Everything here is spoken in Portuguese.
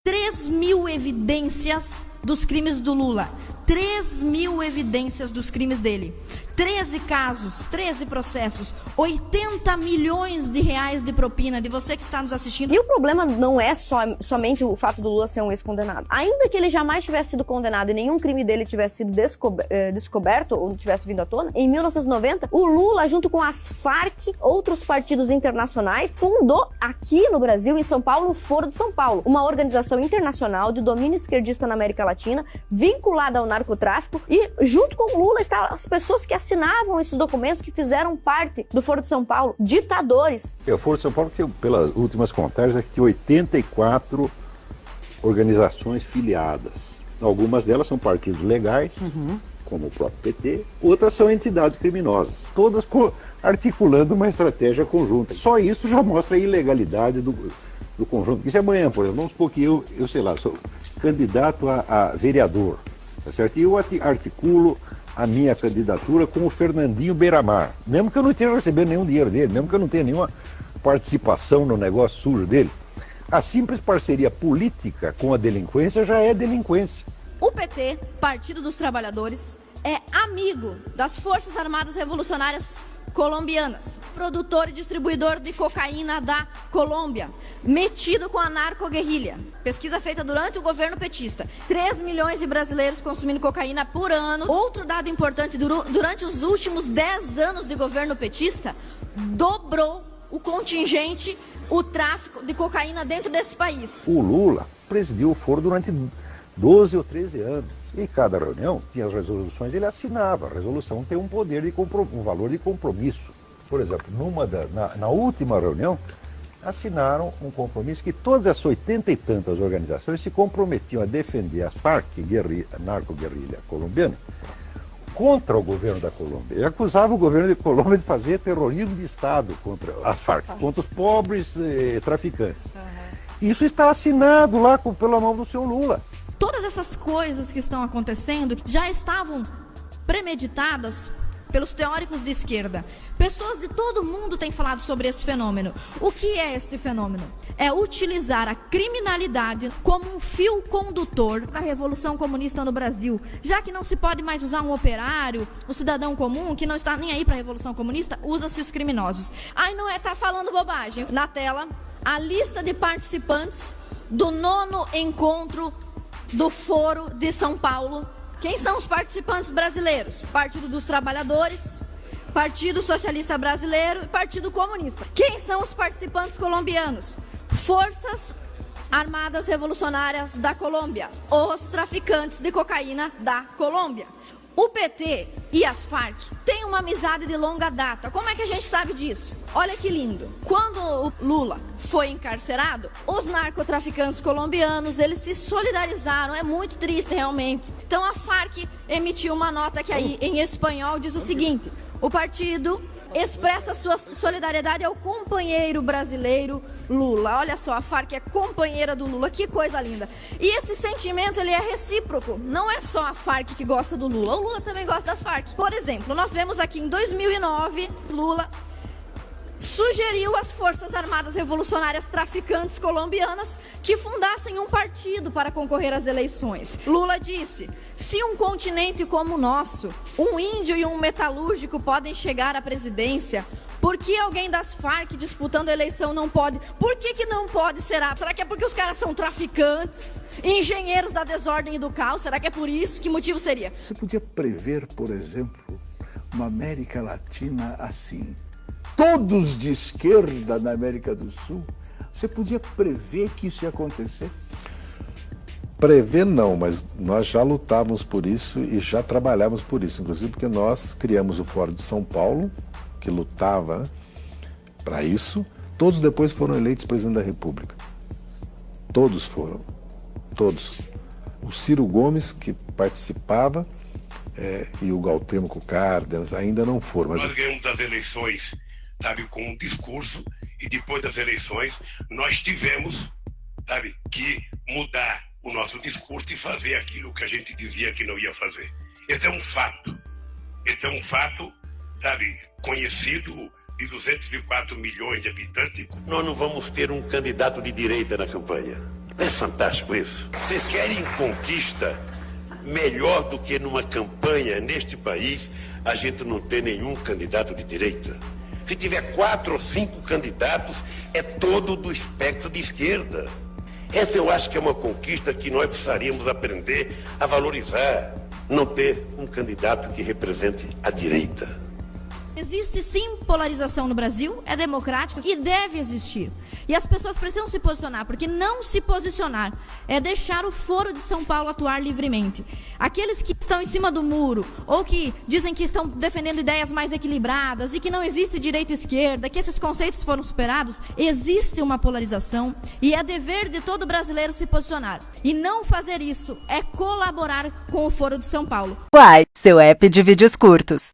3.000 evidências dos crimes do Lula. 3.000 evidências dos crimes dele. 13 casos, 13 processos, 80 milhões de reais de propina de você que está nos assistindo. E o problema não é somente o fato do Lula ser um ex-condenado. Ainda que ele jamais tivesse sido condenado e nenhum crime dele tivesse sido descoberto ou tivesse vindo à tona, em 1990, o Lula, junto com as Farc, outros partidos internacionais, fundou aqui no Brasil, em São Paulo, o Foro de São Paulo, uma organização internacional de domínio esquerdista na América Latina, vinculada ao narcotráfico, e junto com o Lula estavam as pessoas que assinavam esses documentos, que fizeram parte do Foro de São Paulo, ditadores. O Foro de São Paulo, que pelas últimas contagens, é que tinha 84 organizações filiadas. Algumas delas são partidos legais, como o próprio PT, outras são entidades criminosas, todas articulando uma estratégia conjunta. Só isso já mostra a ilegalidade do conjunto. Porque se amanhã, por exemplo, vamos supor que eu sei lá, sou candidato a vereador, tá certo? E eu articulo a minha candidatura com o Fernandinho Beiramar, mesmo que eu não esteja recebendo nenhum dinheiro dele, mesmo que eu não tenha nenhuma participação no negócio sujo dele. A simples parceria política com a delinquência já é delinquência. O PT, Partido dos Trabalhadores, é amigo das Forças Armadas Revolucionárias Colombianas, produtor e distribuidor de cocaína da Colômbia, metido com a narcoguerrilha. Pesquisa feita durante o governo petista. 3 milhões de brasileiros consumindo cocaína por ano. Outro dado importante, durante os últimos 10 anos de governo petista, dobrou o contingente, o tráfico de cocaína dentro desse país. O Lula presidiu o foro durante 12 ou 13 anos. E cada reunião tinha as resoluções, ele assinava. A resolução tem um poder de um valor de compromisso. Por exemplo, na última reunião, assinaram um compromisso que todas as 80 e tantas organizações se comprometiam a defender as Farc, a narco-guerrilha colombiana, contra o governo da Colômbia. E acusava o governo da Colômbia de fazer terrorismo de Estado contra as Farc, contra os pobres traficantes. Isso está assinado lá pela mão do senhor Lula. Todas essas coisas que estão acontecendo já estavam premeditadas pelos teóricos de esquerda. Pessoas de todo mundo têm falado sobre esse fenômeno. O que é este fenômeno? É utilizar a criminalidade como um fio condutor da Revolução Comunista no Brasil. Já que não se pode mais usar um operário, o cidadão comum, que não está nem aí para a Revolução Comunista, usa-se os criminosos. Aí não é, tá falando bobagem. Na tela, a lista de participantes do 9º encontro do Foro de São Paulo. Quem são os participantes brasileiros? Partido dos Trabalhadores, Partido Socialista Brasileiro e Partido Comunista. Quem são os participantes colombianos? Forças Armadas Revolucionárias da Colômbia, os traficantes de cocaína da Colômbia. O PT e as Farc têm uma amizade de longa data. Como é que a gente sabe disso? Olha que lindo. Quando o Lula foi encarcerado, os narcotraficantes colombianos, eles se solidarizaram. É muito triste, realmente. Então a Farc emitiu uma nota que aí, em espanhol, diz o seguinte: o partido expressa sua solidariedade ao companheiro brasileiro Lula. Olha só, a Farc é companheira do Lula, que coisa linda. E esse sentimento, ele é recíproco. Não é só a Farc que gosta do Lula, o Lula também gosta das Farc. Por exemplo, nós vemos aqui em 2009, Lula sugeriu às Forças Armadas Revolucionárias traficantes colombianas que fundassem um partido para concorrer às eleições. Lula disse: se um continente como o nosso, um índio e um metalúrgico podem chegar à presidência, por que alguém das Farc disputando a eleição não pode? Por que não pode, será? Será que é porque os caras são traficantes, engenheiros da desordem e do caos? Será que é por isso? Que motivo seria? Você podia prever, por exemplo, uma América Latina assim, todos de esquerda na América do Sul? Você podia prever que isso ia acontecer? Prever não, mas nós já lutávamos por isso e já trabalhávamos por isso, inclusive porque nós criamos o Foro de São Paulo, que lutava para isso. Todos depois foram eleitos presidente da República. Todos foram. Todos. O Ciro Gomes, que participava, e o Galtemo Cárdenas ainda não foram. Mas nós ganhamos as eleições, sabe, com um discurso, e depois das eleições nós tivemos, sabe, que mudar o nosso discurso e fazer aquilo que a gente dizia que não ia fazer. Esse é um fato. Esse é um fato, sabe, conhecido de 204 milhões de habitantes. Nós não vamos ter um candidato de direita na campanha. Não é fantástico isso? Vocês querem conquista melhor do que numa campanha neste país a gente não ter nenhum candidato de direita? Se tiver 4 ou 5 candidatos, é todo do espectro de esquerda. Essa eu acho que é uma conquista que nós precisaríamos aprender a valorizar. Não ter um candidato que represente a direita. Existe sim polarização no Brasil, é democrática e deve existir. E as pessoas precisam se posicionar, porque não se posicionar é deixar o Foro de São Paulo atuar livremente. Aqueles que estão em cima do muro, ou que dizem que estão defendendo ideias mais equilibradas e que não existe direita e esquerda, que esses conceitos foram superados, existe uma polarização e é dever de todo brasileiro se posicionar. E não fazer isso é colaborar com o Foro de São Paulo. Quai, seu app de vídeos curtos.